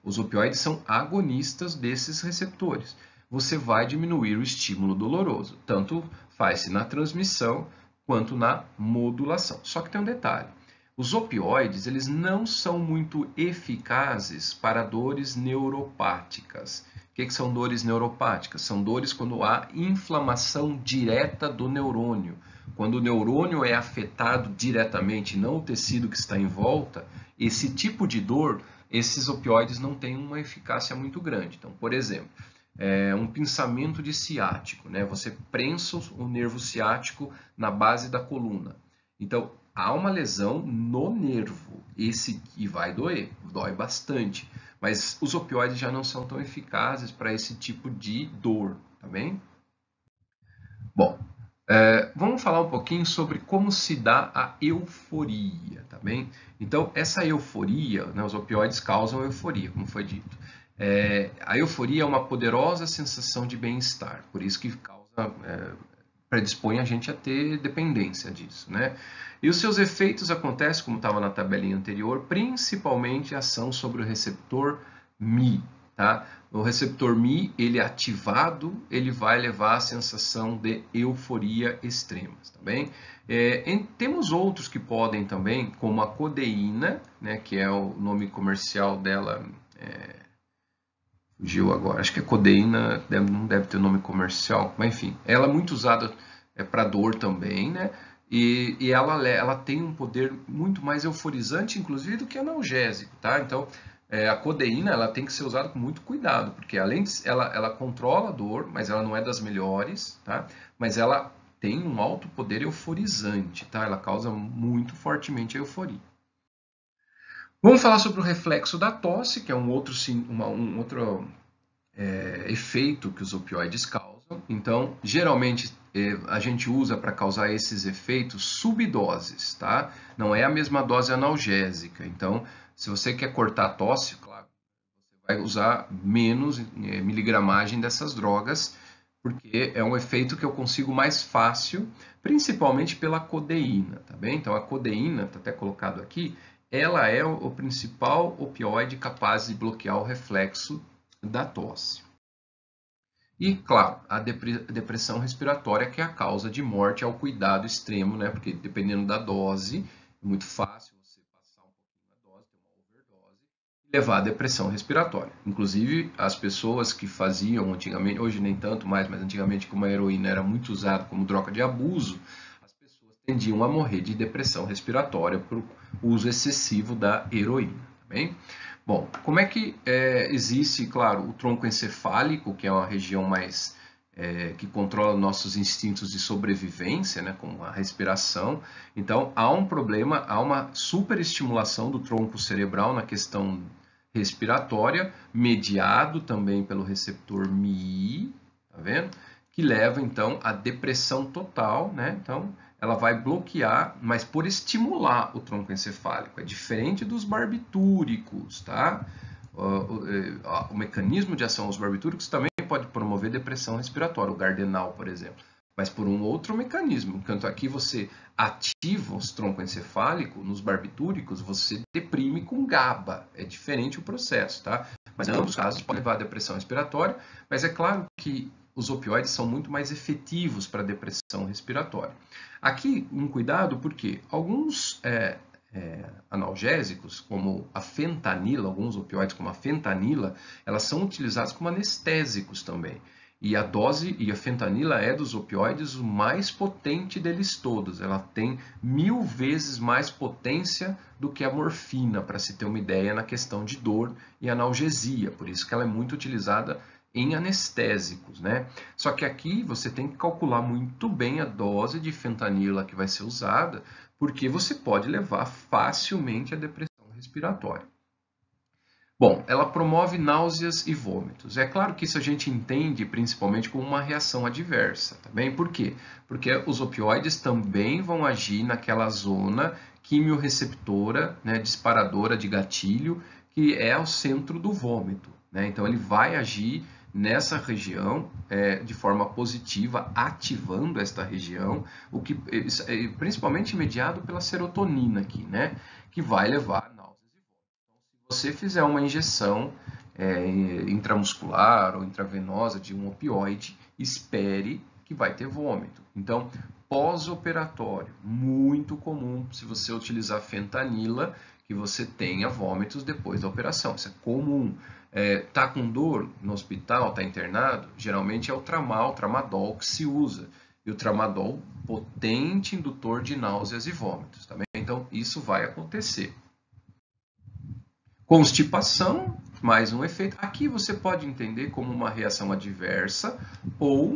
Os opioides são agonistas desses receptores, você vai diminuir o estímulo doloroso, tanto faz-se na transmissão quanto na modulação. Só que tem um detalhe. Os opioides eles não são muito eficazes para dores neuropáticas. O que são dores neuropáticas? São dores quando há inflamação direta do neurônio. Quando o neurônio é afetado diretamente, não o tecido que está em volta, esse tipo de dor, esses opioides não têm uma eficácia muito grande. Então, por exemplo, um pinçamento de ciático, né? Você prensa o nervo ciático na base da coluna. Então, há uma lesão no nervo. Esse que vai doer, dói bastante. Mas os opioides já não são tão eficazes para esse tipo de dor, tá bem? Bom, vamos falar um pouquinho sobre como se dá a euforia, tá bem? Então, essa euforia, né, os opioides causam euforia, como foi dito. A euforia é uma poderosa sensação de bem-estar, por isso que predispõe a gente a ter dependência disso, né? E os seus efeitos acontecem, como estava na tabelinha anterior, principalmente a ação sobre o receptor Mi, tá? O receptor Mi, ele ativado, ele vai levar a sensação de euforia extrema, tá bem? Temos outros que podem também, como a codeína, né, que é o nome comercial dela, fugiu agora, acho que a codeína não deve ter nome comercial, mas enfim, ela é muito usada para dor também, né? E ela tem um poder muito mais euforizante, inclusive, do que analgésico, tá? Então, a codeína ela tem que ser usada com muito cuidado, porque além de ela controla a dor, mas ela não é das melhores, tá? Mas ela tem um alto poder euforizante, tá? Ela causa muito fortemente a euforia. Vamos falar sobre o reflexo da tosse, que é um outro efeito que os opioides causam. Então, geralmente a gente usa para causar esses efeitos subdoses, tá? Não é a mesma dose analgésica. Então, se você quer cortar a tosse, claro, você vai usar menos miligramagem dessas drogas, porque é um efeito que eu consigo mais fácil, principalmente pela codeína, tá bem? Então, a codeína, está até colocado aqui, ela é o principal opioide capaz de bloquear o reflexo da tosse. E, claro, a depressão respiratória, que é a causa de morte, é o cuidado extremo, né? Porque dependendo da dose, é muito fácil você passar um pouquinho da dose, ter uma overdose, e levar à depressão respiratória. Inclusive, as pessoas que faziam antigamente, hoje nem tanto mais, mas antigamente, como a heroína era muito usada como droga de abuso, as pessoas tendiam a morrer de depressão respiratória por uso excessivo da heroína, tá bem? Bom, como é que existe, claro, o tronco encefálico, que é uma região mais que controla nossos instintos de sobrevivência, né, como a respiração. Então, há um problema, há uma superestimulação do tronco cerebral na questão respiratória, mediado também pelo receptor Mi, tá vendo? Que leva, então, à depressão total, né? Então, ela vai bloquear, mas por estimular o tronco encefálico. É diferente dos barbitúricos, tá? O mecanismo de ação dos barbitúricos também pode promover depressão respiratória, o Gardenal, por exemplo, mas por um outro mecanismo. Enquanto aqui você ativa o tronco encefálico, nos barbitúricos, você deprime com GABA. É diferente o processo, tá? Mas em ambos os casos pode levar à depressão respiratória, mas é claro que os opioides são muito mais efetivos para a depressão respiratória. Aqui, um cuidado, porque alguns analgésicos, como a fentanila, alguns opioides como a fentanila, elas são utilizadas como anestésicos também. E a dose, e a fentanila é dos opioides o mais potente deles todos. Ela tem 1000 vezes mais potência do que a morfina, para se ter uma ideia na questão de dor e analgesia. Por isso que ela é muito utilizada em anestésicos, né? Só que aqui você tem que calcular muito bem a dose de fentanila que vai ser usada, porque você pode levar facilmente a depressão respiratória. Bom, ela promove náuseas e vômitos. É claro que isso a gente entende principalmente como uma reação adversa, tá bem? Por quê? Porque os opioides também vão agir naquela zona quimiorreceptora, né, disparadora de gatilho, que é o centro do vômito, né? Então ele vai agir nessa região de forma positiva, ativando esta região, o que principalmente mediado pela serotonina aqui, né? Que vai levar você fizer uma injeção intramuscular ou intravenosa de um opioide, espere que vai ter vômito. Então, pós-operatório, muito comum se você utilizar fentanila, que você tenha vômitos depois da operação. Isso é comum. Tá com dor no hospital, tá internado? Geralmente é o tramadol que se usa. E o tramadol, potente indutor de náuseas e vômitos. Tá bem? Então, isso vai acontecer. Constipação, mais um efeito. Aqui você pode entender como uma reação adversa ou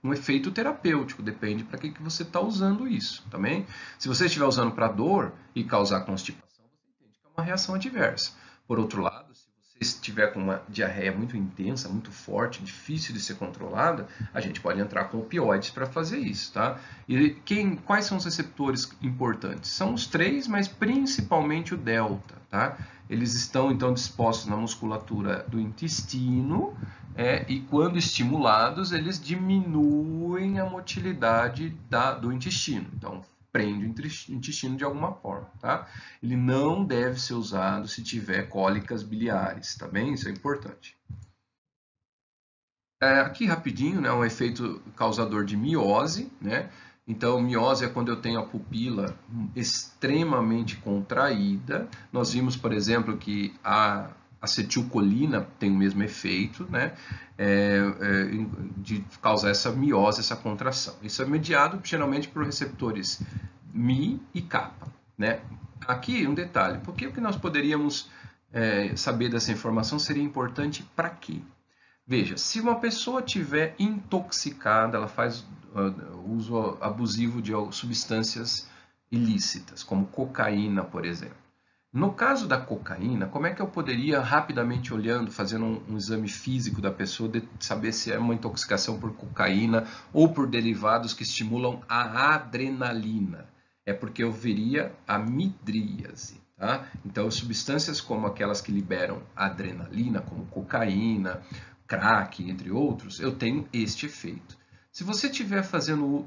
um efeito terapêutico, depende para que você está usando isso, também. Se você estiver usando para dor e causar constipação, você entende que é uma reação adversa. Por outro lado, se você estiver com uma diarreia muito intensa, muito forte, difícil de ser controlada, a gente pode entrar com opioides para fazer isso, tá? E quais são os receptores importantes? São os 3, mas principalmente o delta, tá? Eles estão então dispostos na musculatura do intestino e quando estimulados eles diminuem a motilidade do intestino. Então prende o intestino de alguma forma, tá? Ele não deve ser usado se tiver cólicas biliares, tá bem? Isso é importante. Aqui rapidinho, né, um efeito causador de miose, né? Então, miose é quando eu tenho a pupila extremamente contraída. Nós vimos, por exemplo, que a acetilcolina tem o mesmo efeito, né? De causar essa miose, essa contração. Isso é mediado geralmente por receptores Mi e kappa, né? Aqui um detalhe, por que nós poderíamos saber dessa informação seria importante para quê? Veja, se uma pessoa tiver intoxicada, ela faz uso abusivo de substâncias ilícitas, como cocaína, por exemplo. No caso da cocaína, como é que eu poderia, rapidamente olhando, fazendo um exame físico da pessoa, saber se é uma intoxicação por cocaína ou por derivados que estimulam a adrenalina? É porque eu veria a midríase. Tá? Então, substâncias como aquelas que liberam adrenalina, como cocaína, crack, entre outros, eu tenho este efeito. Se você estiver fazendo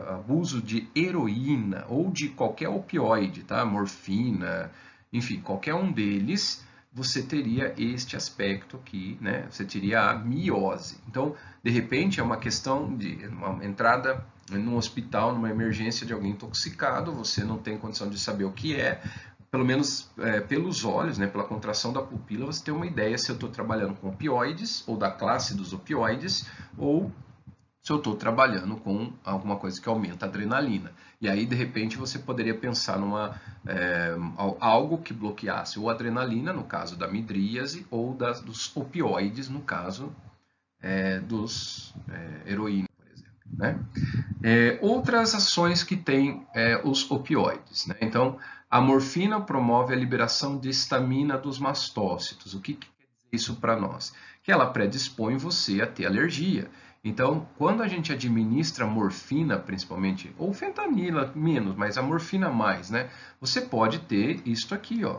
abuso de heroína ou de qualquer opioide, tá? Morfina, enfim, qualquer um deles, você teria este aspecto aqui, né? Você teria a miose. Então, de repente, é uma questão de uma entrada num hospital, numa emergência de alguém intoxicado, você não tem condição de saber o que é, pelo menos pelos olhos, né, pela contração da pupila, você tem uma ideia se eu estou trabalhando com opioides, ou da classe dos opioides, ou se eu estou trabalhando com alguma coisa que aumenta a adrenalina. E aí, de repente, você poderia pensar numa algo que bloqueasse ou a adrenalina, no caso da midríase, ou dos opioides, no caso dos heroína, por exemplo. Né? Outras ações que tem os opioides. Né? Então, a morfina promove a liberação de histamina dos mastócitos. O que quer dizer isso para nós? Que ela predispõe você a ter alergia. Então, quando a gente administra morfina, principalmente, ou fentanila menos, mas a morfina mais, né? Você pode ter isto aqui, ó.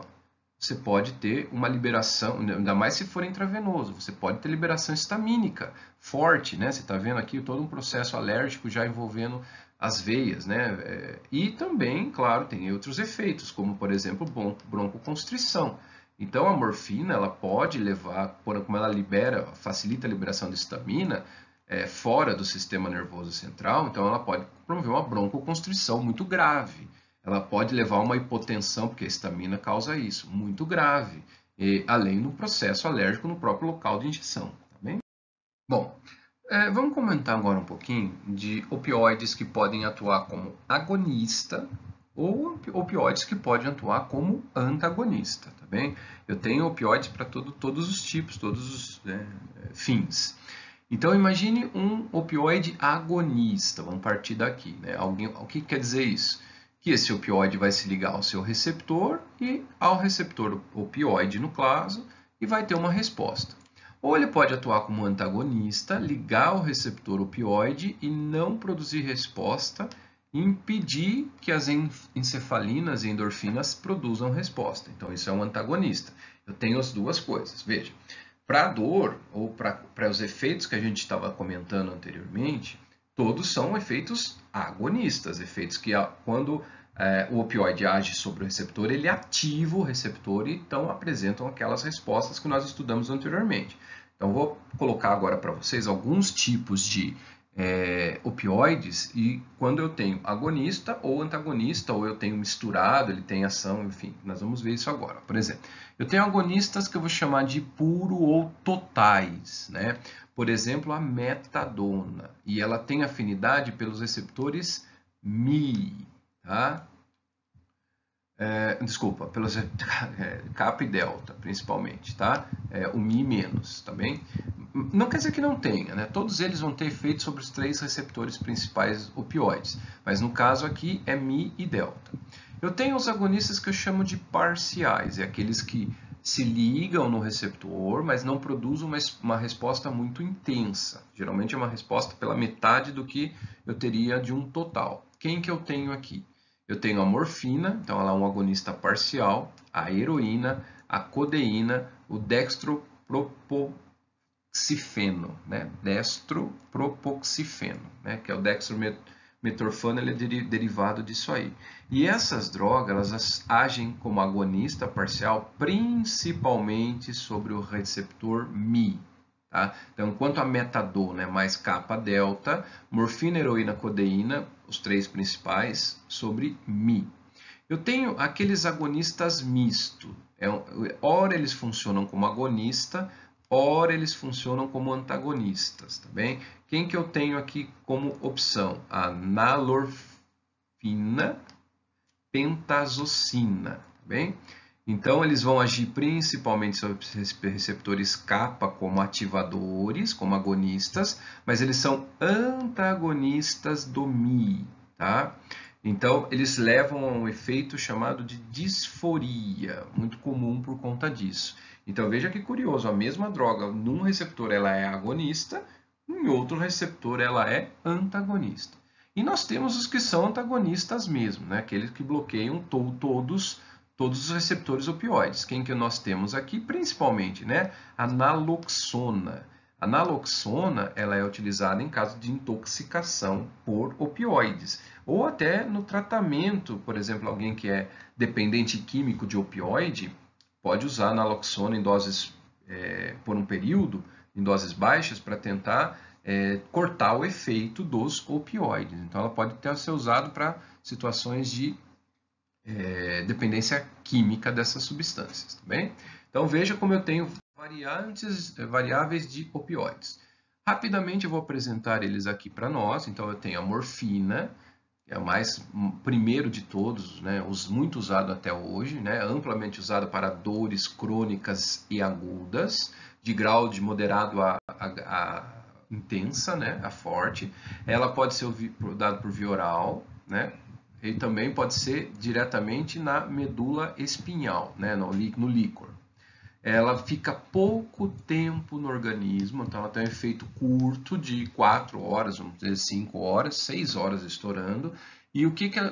Você pode ter uma liberação, ainda mais se for intravenoso, você pode ter liberação histamínica forte, né? Você está vendo aqui todo um processo alérgico já envolvendo as veias, né? E também, claro, tem outros efeitos, como por exemplo, broncoconstrição. Então a morfina, ela pode levar, como ela facilita a liberação de histamina, fora do sistema nervoso central, então ela pode promover uma broncoconstrição muito grave. Ela pode levar a uma hipotensão, porque a histamina causa isso, muito grave, além do processo alérgico no próprio local de injeção. Tá bem? Bom, vamos comentar agora um pouquinho de opioides que podem atuar como agonista ou opioides que podem atuar como antagonista. Tá bem? Eu tenho opioides para todos os tipos, todos os fins. Então, imagine um opioide agonista. Vamos partir daqui. Né? O que quer dizer isso? Que esse opioide vai se ligar ao seu receptor e ao receptor opioide, no caso, e vai ter uma resposta. Ou ele pode atuar como antagonista, ligar ao receptor opioide e não produzir resposta, e impedir que as encefalinas e endorfinas produzam resposta. Então, isso é um antagonista. Eu tenho as duas coisas. Veja, para a dor ou para os efeitos que a gente estava comentando anteriormente, todos são efeitos agonistas, efeitos que quando o opioide age sobre o receptor, ele ativa o receptor e então apresentam aquelas respostas que nós estudamos anteriormente. Então vou colocar agora para vocês alguns tipos de opioides e quando eu tenho agonista ou antagonista, ou eu tenho misturado, ele tem ação, enfim, nós vamos ver isso agora. Por exemplo, eu tenho agonistas que eu vou chamar de puro ou totais, né? Por exemplo, a metadona, e ela tem afinidade pelos receptores Mi, tá? Desculpa, pelos kappa e delta, principalmente, tá? O Mi menos, tá bem? Não quer dizer que não tenha, né? Todos eles vão ter efeito sobre os 3 receptores principais opioides, mas no caso aqui é Mi e delta. Eu tenho os agonistas que eu chamo de parciais, é aqueles que se ligam no receptor, mas não produzem uma resposta muito intensa. Geralmente é uma resposta pela metade do que eu teria de um total. Quem que eu tenho aqui? Eu tenho a morfina, então ela é um agonista parcial, a heroína, a codeína, o dextropropoxifeno, né? Dextropropoxifeno, né? Que é o dextrometorfano, ele é derivado disso aí. E essas drogas, elas agem como agonista parcial, principalmente sobre o receptor Mi. Tá? Então, enquanto a metadona é mais kappa-delta, morfina, heroína, codeína, os 3 principais, sobre Mi. Eu tenho aqueles agonistas mistos. Ora eles funcionam como agonista, ora eles funcionam como antagonistas, tá bem? Quem que eu tenho aqui como opção? A nalorfina, pentazocina, tá bem? Então, eles vão agir principalmente sobre receptores kappa como ativadores, como agonistas, mas eles são antagonistas do Mi, tá? Então, eles levam a um efeito chamado de disforia, muito comum por conta disso. Então, veja que curioso, a mesma droga, num receptor ela é agonista, em outro receptor ela é antagonista. E nós temos os que são antagonistas mesmo, né? Aqueles que bloqueiam todos os receptores opioides. Quem que nós temos aqui? Principalmente, né? A naloxona. A naloxona ela é utilizada em caso de intoxicação por opioides, ou até no tratamento, por exemplo, alguém que é dependente químico de opioide, pode usar a naloxona em doses, por um período, em doses baixas, para tentar cortar o efeito dos opioides. Então, ela pode ter ser usada para situações de dependência química dessas substâncias, tá bem? Então, veja como eu tenho variáveis de opioides. Rapidamente eu vou apresentar eles aqui para nós. Então, eu tenho a morfina, que é o primeiro de todos, né, muito usado até hoje, né, amplamente usado para dores crônicas e agudas, de grau de moderado a intensa, né, a forte. Ela pode ser dada por via oral, né, e também pode ser diretamente na medula espinhal, né, no líquor. Ela fica pouco tempo no organismo, então ela tem um efeito curto de 4 horas, vamos dizer 5 horas, 6 horas estourando. E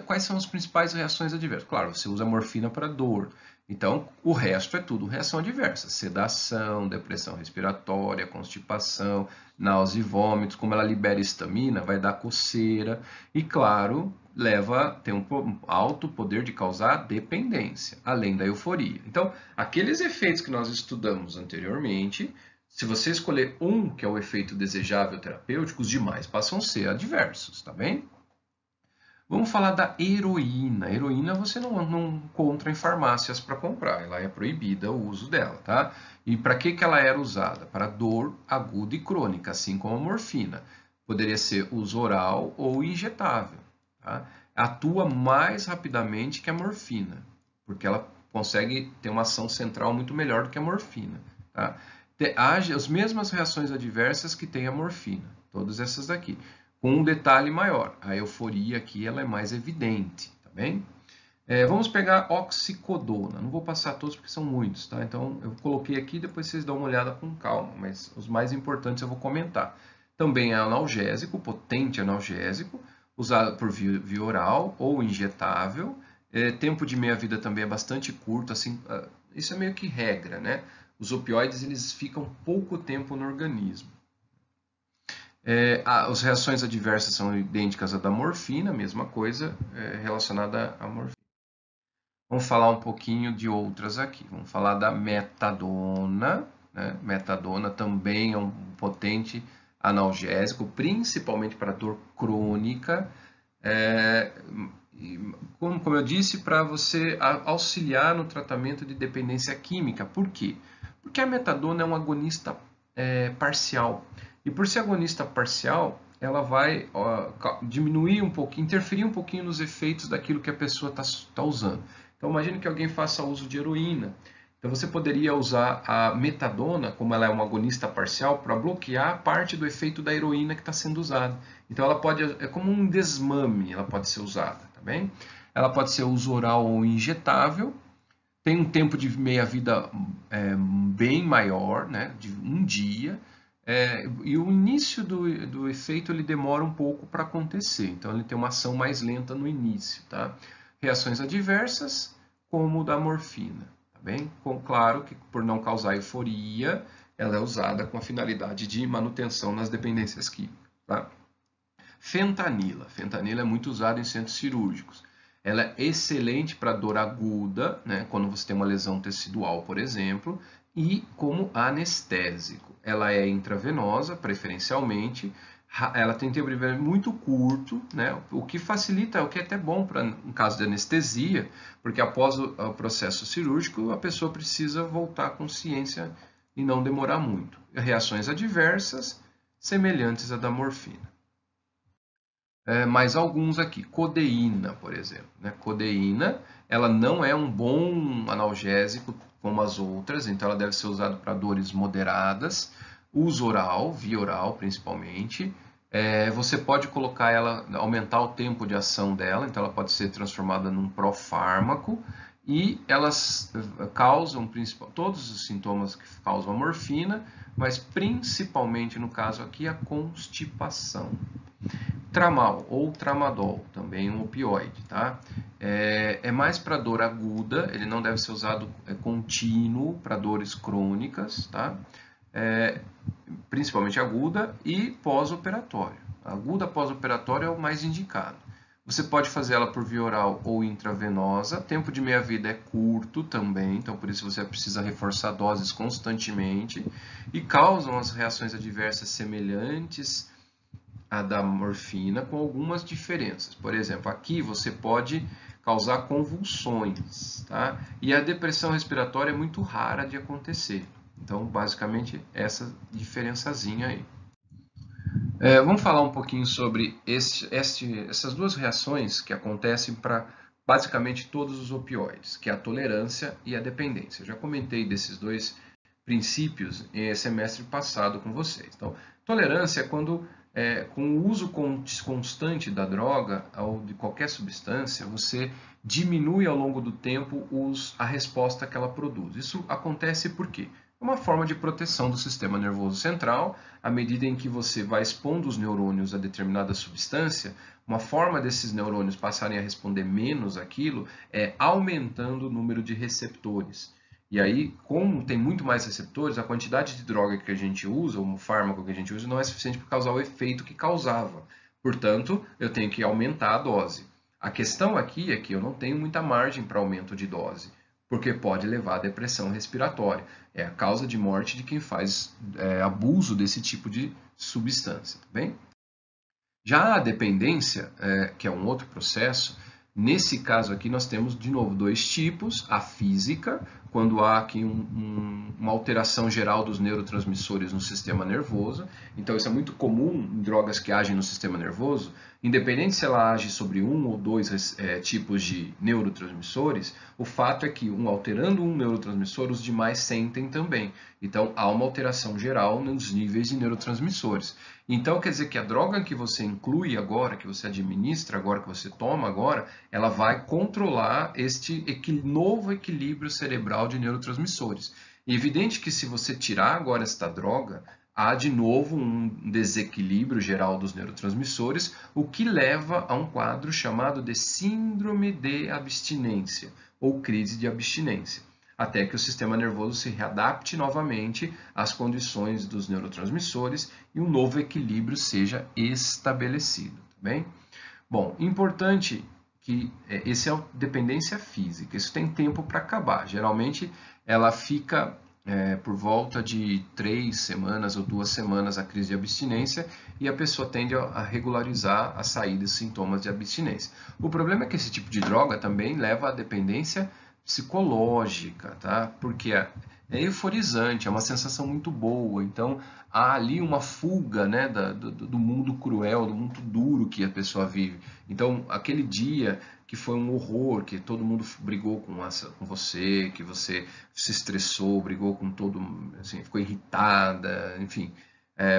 quais são as principais reações adversas? Claro, você usa morfina para dor, então o resto é tudo reação adversa: sedação, depressão respiratória, constipação, náusea e vômitos. Como ela libera histamina, vai dar coceira e, claro, tem um alto poder de causar dependência, além da euforia. Então, aqueles efeitos que nós estudamos anteriormente, se você escolher um que é o efeito desejável terapêutico, os demais passam a ser adversos, tá bem? Vamos falar da heroína. A heroína você não encontra em farmácias para comprar, ela é proibida o uso dela, tá? E para que ela era usada? Para dor aguda e crônica, assim como a morfina. Poderia ser uso oral ou injetável. Tá? Atua mais rapidamente que a morfina, porque ela consegue ter uma ação central muito melhor do que a morfina. Tá? Age as mesmas reações adversas que tem a morfina, todas essas daqui, com um detalhe maior: a euforia aqui ela é mais evidente, tá bem? Vamos pegar oxicodona. Não vou passar todos porque são muitos, tá? Então eu coloquei aqui, depois vocês dão uma olhada com calma, mas os mais importantes eu vou comentar. Também é analgésico, potente analgésico, usado por via oral ou injetável. Tempo de meia-vida também é bastante curto, assim, isso é meio que regra, né? Os opioides eles ficam pouco tempo no organismo. As reações adversas são idênticas à da morfina, mesma coisa relacionada à morfina. Vamos falar um pouquinho de outras aqui. Vamos falar da metadona, né? Metadona também é um potente analgésico, principalmente para dor crônica. Como eu disse, para você auxiliar no tratamento de dependência química. Por quê? Porque a metadona é um agonista parcial. E por ser agonista parcial, ela vai diminuir um pouquinho, interferir um pouquinho nos efeitos daquilo que a pessoa está usando. Então, imagine que alguém faça uso de heroína. Então você poderia usar a metadona, como ela é uma agonista parcial, para bloquear parte do efeito da heroína que está sendo usada. Então ela pode, é como um desmame, ela pode ser usada, tá bem? Ela pode ser uso oral ou injetável, tem um tempo de meia-vida bem maior, né, de um dia, e o início do efeito ele demora um pouco para acontecer, então ele tem uma ação mais lenta no início, tá? Reações adversas, como o da morfina, tá bem? Claro que por não causar euforia, ela é usada com a finalidade de manutenção nas dependências químicas, tá? Fentanila. Fentanila é muito usada em centros cirúrgicos. Ela é excelente para dor aguda, né, quando você tem uma lesão tecidual, por exemplo, e como anestésico. Ela é intravenosa, preferencialmente, ela tem tempo de vida muito curto, né, o que facilita, o que é até bom para em caso de anestesia, porque após o processo cirúrgico a pessoa precisa voltar à consciência e não demorar muito. Reações adversas semelhantes à da morfina. Mais alguns aqui, codeína, por exemplo. Né? Codeína, ela não é um bom analgésico como as outras, então ela deve ser usada para dores moderadas, uso oral, via oral principalmente. Você pode colocar ela, aumentar o tempo de ação dela, então ela pode ser transformada num profármaco, e elas causam todos os sintomas que causam a morfina, mas principalmente no caso aqui a constipação. Tramal ou tramadol, também um opioide, tá? É mais para dor aguda, ele não deve ser usado contínuo para dores crônicas, tá? Principalmente aguda e pós-operatório. Aguda pós-operatório é o mais indicado. Você pode fazer ela por via oral ou intravenosa. Tempo de meia-vida é curto também, então por isso você precisa reforçar doses constantemente. E causam as reações adversas semelhantes a da morfina, com algumas diferenças. Por exemplo, aqui você pode causar convulsões, tá? E a depressão respiratória é muito rara de acontecer. Então, basicamente, essa diferençazinha aí. Vamos falar um pouquinho sobre essas duas reações que acontecem para basicamente todos os opioides, que é a tolerância e a dependência. Eu já comentei desses dois princípios em semestre passado com vocês. Então, tolerância é quando com o uso constante da droga ou de qualquer substância, você diminui ao longo do tempo a resposta que ela produz. Isso acontece por quê? É uma forma de proteção do sistema nervoso central. À medida em que você vai expondo os neurônios a determinada substância, uma forma desses neurônios passarem a responder menos àquilo é aumentando o número de receptores. E aí, como tem muito mais receptores, a quantidade de droga que a gente usa, ou um fármaco que a gente usa, não é suficiente para causar o efeito que causava. Portanto, eu tenho que aumentar a dose. A questão aqui é que eu não tenho muita margem para aumento de dose, porque pode levar à depressão respiratória. É a causa de morte de quem faz abuso desse tipo de substância, tá bem? Já a dependência, que é um outro processo, nesse caso aqui nós temos de novo dois tipos, a física, quando há aqui uma alteração geral dos neurotransmissores no sistema nervoso. Então isso é muito comum em drogas que agem no sistema nervoso, independente se ela age sobre um ou dois tipos de neurotransmissores, o fato é que alterando um neurotransmissor, os demais sentem também. Então há uma alteração geral nos níveis de neurotransmissores. Então quer dizer que a droga que você inclui agora, que você administra agora, que você toma agora, ela vai controlar este novo equilíbrio cerebral de neurotransmissores. E é evidente que se você tirar agora esta droga, há de novo um desequilíbrio geral dos neurotransmissores, o que leva a um quadro chamado de síndrome de abstinência ou crise de abstinência, até que o sistema nervoso se readapte novamente às condições dos neurotransmissores e um novo equilíbrio seja estabelecido, tá bem? Bom, importante que esse é a dependência física, isso tem tempo para acabar, geralmente ela fica por volta de 3 semanas ou 2 semanas a crise de abstinência e a pessoa tende a regularizar a saída dos sintomas de abstinência. O problema é que esse tipo de droga também leva à dependência psicológica, tá? Porque é euforizante, é uma sensação muito boa. Então, há ali uma fuga, né, do mundo cruel, do mundo duro que a pessoa vive. Então, aquele dia que foi um horror, que todo mundo brigou com você, que você se estressou, brigou com todo, assim, ficou irritada, enfim.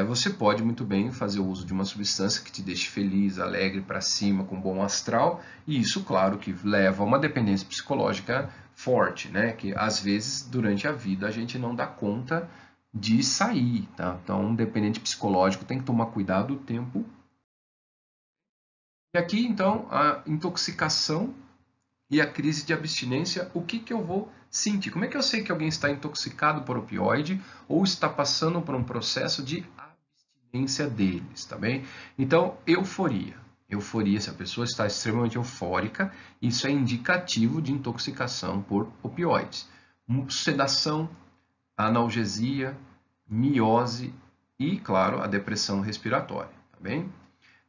Você pode muito bem fazer uso de uma substância que te deixe feliz, alegre, para cima, com bom astral, e isso, claro, que leva a uma dependência psicológica forte, né? Que às vezes durante a vida a gente não dá conta de sair, tá? Então, um dependente psicológico tem que tomar cuidado o tempo. E aqui, então, a intoxicação e a crise de abstinência, o que eu vou sentir? Como é que eu sei que alguém está intoxicado por opioide ou está passando por um processo de abstinência deles, tá bem? Então, euforia. Euforia, se a pessoa está extremamente eufórica, isso é indicativo de intoxicação por opioides. Sedação, analgesia, miose e, claro, a depressão respiratória, tá bem? O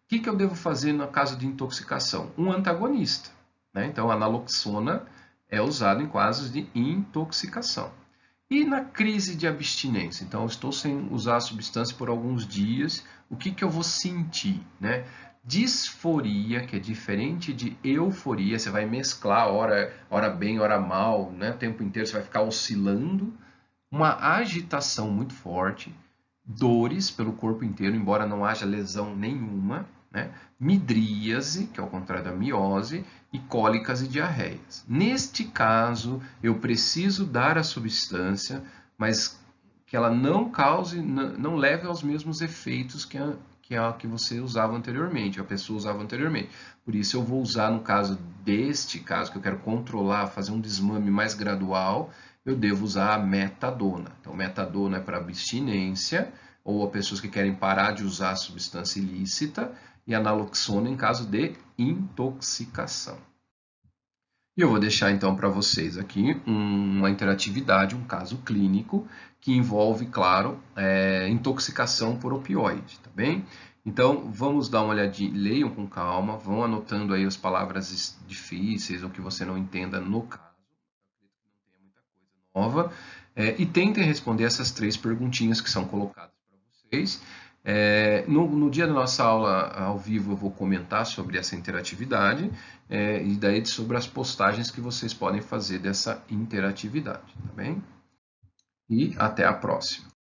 que eu devo fazer no caso de intoxicação? Um antagonista, né? Então, a naloxona é usada em casos de intoxicação. E na crise de abstinência? Então, eu estou sem usar a substância por alguns dias, o que eu vou sentir, né? Disforia, que é diferente de euforia, você vai mesclar hora bem, hora mal, né? O tempo inteiro você vai ficar oscilando. Uma agitação muito forte, dores pelo corpo inteiro, embora não haja lesão nenhuma, né? Midríase, que é o contrário da miose, e cólicas e diarreias. Neste caso, eu preciso dar a substância, mas que ela não cause, não leve aos mesmos efeitos que a que você usava anteriormente, a pessoa usava anteriormente. Por isso eu vou usar no caso deste caso, que eu quero controlar, fazer um desmame mais gradual, eu devo usar a metadona. Então, metadona é para abstinência, ou a pessoas que querem parar de usar a substância ilícita, e a naloxona em caso de intoxicação. E eu vou deixar então para vocês aqui uma interatividade, um caso clínico, que envolve, claro, intoxicação por opioide, tá bem? Então, vamos dar uma olhadinha, leiam com calma, vão anotando aí as palavras difíceis ou que você não entenda no caso, nova, e tentem responder essas 3 perguntinhas que são colocadas para vocês. No dia da nossa aula ao vivo eu vou comentar sobre essa interatividade e daí sobre as postagens que vocês podem fazer dessa interatividade, tá bem? E até a próxima.